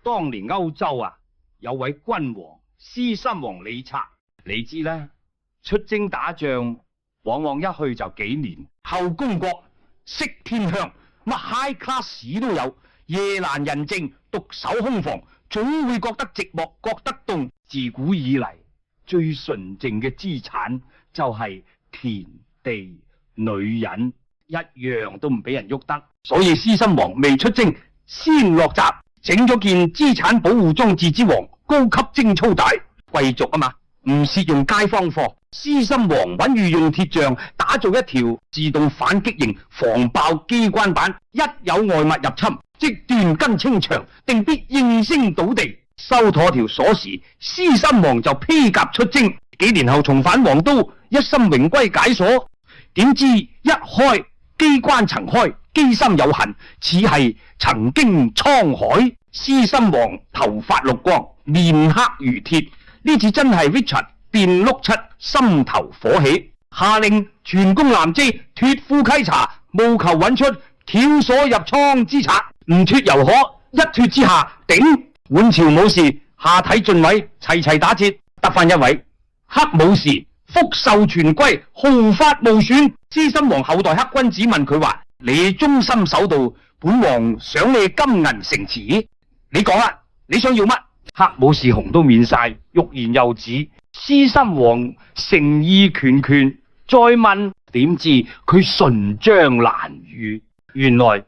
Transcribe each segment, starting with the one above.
當年歐洲啊，有位君王獅心王李策，你知啦，出征打仗往往一去就幾年，後宮國色天香，乜 high class 都有，夜闌人靜，獨守空房，總會覺得寂寞，覺得凍。自古以嚟最純淨嘅資產就係田地女人，一樣都唔俾人喐得。所以獅心王未出征，先落閘整咗件資產保護裝置之王高級貞操帶，貴族啊嘛，唔屑用街坊貨。獅心王揾御用鐵匠打造一條自動反擊型防爆機關板，一有外物入侵，即斷根清場，定必應聲倒地。收妥條鎖匙，獅心王就披甲出征。幾年後重返皇都，一心榮歸解鎖。點知一開機關曾開，機心有痕，似係曾經滄海。獅心王頭髮綠光，面黑如鐵，呢次真係 Richard 變碌柒，心頭火起，下令全宮男姬脫褲稽查，務求揾出挑鎖入倉之賊。唔脫猶可，一脫之下頂。滿朝武士下體盡毀，齊齊打折，得返一位黑武士，福壽全歸，毫髮無損。獅心王後代黑君子問佢話：你忠心守道，本王賞你金銀城池，你講啦，你想要乜？黑武士紅都面晒，欲言又止。獅心王誠意拳拳，再問，點知佢唇張難語。原來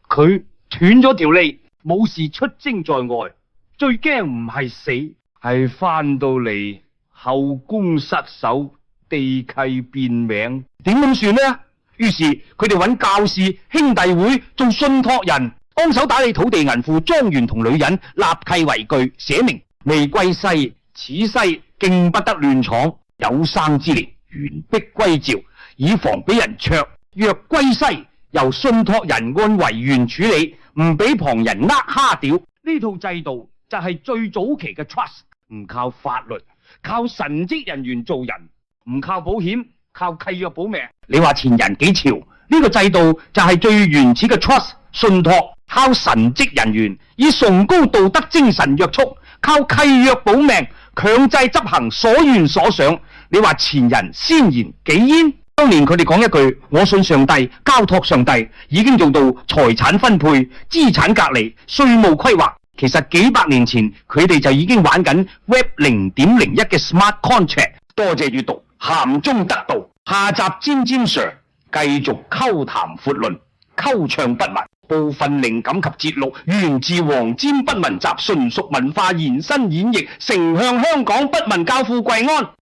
佢斷咗條脷。武士出征在外，最驚唔係死，係翻到嚟後宮失守，地契變名，點咁算呢？於是佢哋揾教士兄弟會做信託人，幫手打理土地銀庫、莊園同女人，立契為據，寫明未歸西，此西徑不得亂闖，有生之年原璧歸趙，以防俾人卓。若歸西，由信託人按遺願處理，唔俾旁人蝦屌。呢套制度就係最早期嘅 trust， 唔靠法律，靠神職人員做人，唔靠保險，靠契約保命。你話前人幾潮？呢個制度就係最原始嘅 trust 信託，靠神職人員以崇高道德精神約束，靠契約保命，強制執行所願所想。你話前人先賢幾焉？當年佢哋講一句我信上帝，交託上帝，已經做到財產分配、資產隔離、稅務規劃。其實幾百年前佢哋就已經玩緊 Web 0.01嘅 Smart Contract。多謝閱讀，咸中得道。下集尖尖 Sir 繼續溝談闊論，溝暢不文，部分靈感及節錄源自黃霑不文集，純屬文化延伸演繹，丞相香港不文教父跪安。